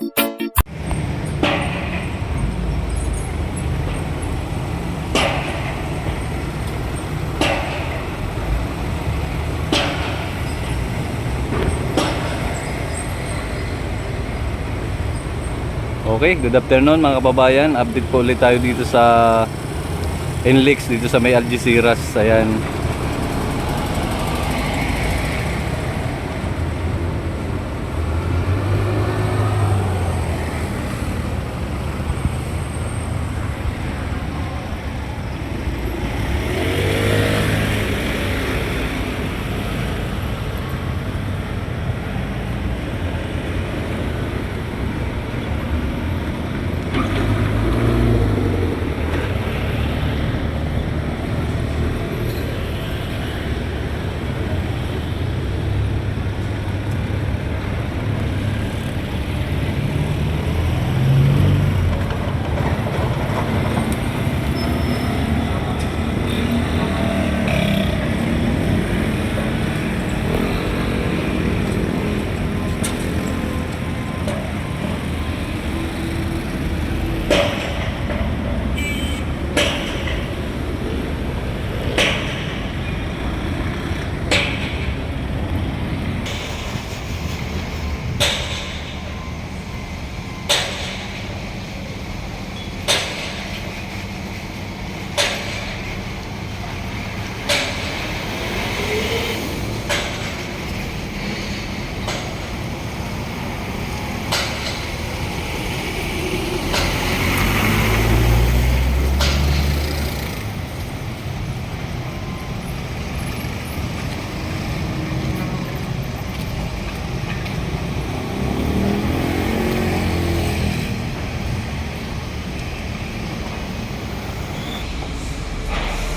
Okay, good afternoon mga kababayan. Update po ulit tayo dito sa NLEX, dito sa may Algeciras. Ayan.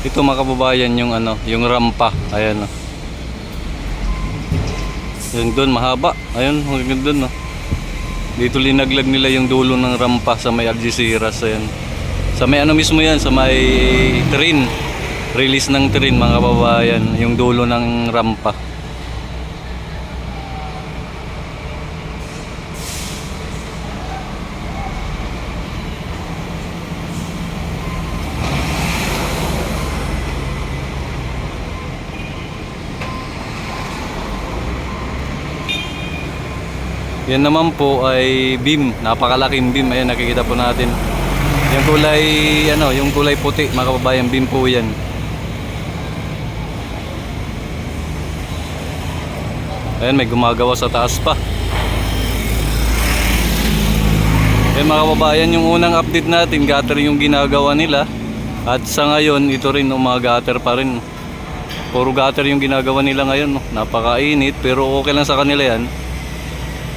Ito mga kababayan yung yung rampa. Ayan oh. Yung doon mahaba. Ayun, hanggang doon no. Dito linaglag nila yung dulo ng rampa sa may Algeciras. Ayan. Sa may mismo yan, sa may train. Release ng train mga kababayan, yung dulo ng rampa. Yan naman po ay beam, napakalaking beam. Ayan, nakikita po natin. Yung kulay yung kulay puti, mga kababayan, beam po 'yan. Ayan, may gumagawa sa taas pa. Ayan mga kababayan, yung unang update natin, gutter yung ginagawa nila. At sa ngayon, ito rin gutter pa rin. Puro gutter yung ginagawa nila ngayon. Napakainit, pero okay lang sa kanila yan.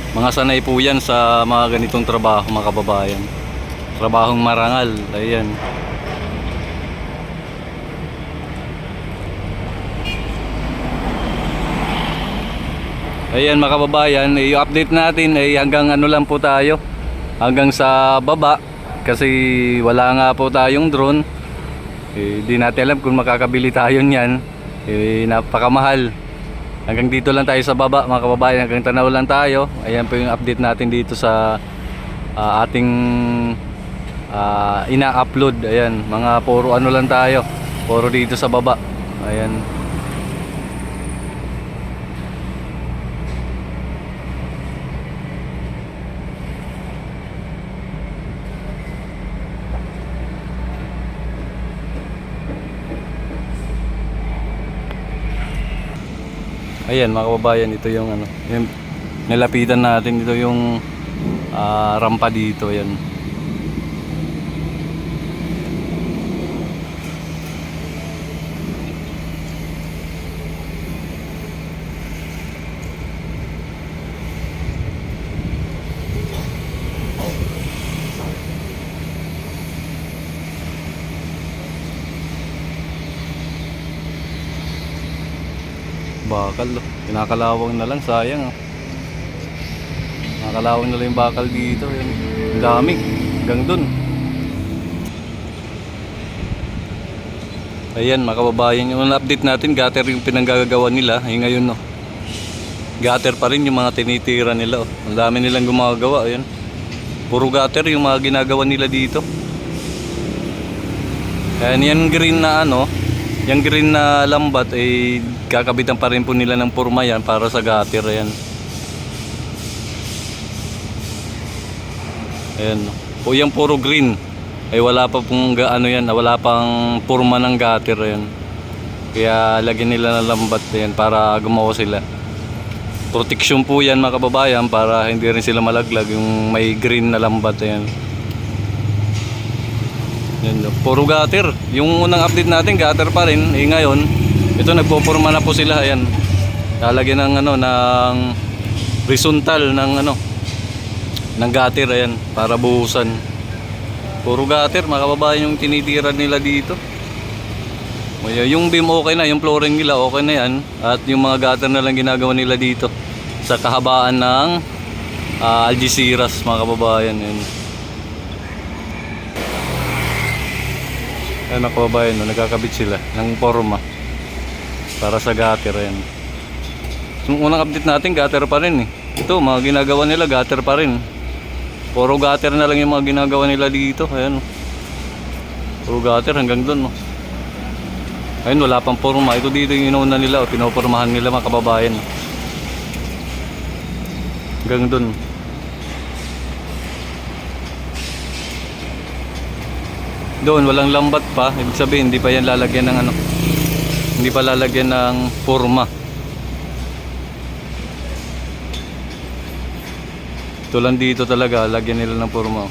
Mga sanay po yan sa mga ganitong trabaho mga kababayan. Trabahong marangal. Ayan. Ayan mga kababayan, i-update natin ay hanggang lang po tayo. Hanggang sa baba. Kasi wala nga po tayong drone. Di natin alam kung makakabili tayo niyan. Napakamahal. Hanggang dito lang tayo sa baba mga kababayan, hanggang tanaw lang tayo. Ayan po yung update natin dito sa ating ina-upload. Ayan, mga puro lang tayo, puro dito sa baba. Ayan. Ayan mga kababayan, ito yung yung nilapitan natin, ito yung rampa dito. Ayan. Bakal, kinakalawang na lang, sayang. Kinakalawang na lang yung bakal dito. Yan. Ang dami, hanggang dun. Ayan mga kababayan, yung update natin, gutter yung pinanggagawa nila. Ay ngayon no, gutter pa rin yung mga tinitira nila. Ang dami nilang gumagawa. Ayan. Puro gutter yung mga ginagawa nila dito. Ayan, yan green na ano, yung green na lambat ay kakabitan pa rin po nila ng purma yan para sa gutter. Ayan. Ayan. O yung puro green ay wala pa pong ano yan, wala pang purma ng gutter. Ayan. Kaya lagyan nila ng lambat yan para gumawa sila. Protection po yan mga kababayan para hindi rin sila malaglag yung may green na lambat. Ayan. Yan, puro gutter. Yung unang update natin gutter pa rin. Ngayon ito nagpopurma na po sila. Ayan. Lalagyan ng ano ng horizontal ng ano ng gutter. Ayan, para buhusan. Puro gutter mga kababayan yung tinitira nila dito. Yung beam okay na, yung flooring nila okay na yan. At yung mga gutter na lang ginagawa nila dito sa kahabaan ng Algeciras mga kababayan. Yan. Ayan mga kababayan, no, nagkakabit sila ng forma para sa gutter. Yan. Yung unang update natin gutter pa rin eh. Ito mga ginagawa nila gutter pa rin. Puro gutter na lang yung mga ginagawa nila dito. Ayan. Puro gutter hanggang dun. No. Ayun, wala pang forma. Ito dito yung inuuna nila o pinopormahan nila mga kababayan. Hanggang dun. Doon walang lambat pa. Ibig sabihin hindi pa yan lalagyan ng ano. Hindi pa lalagyan ng forma. Ito lang dito talaga lagyan nila ng forma.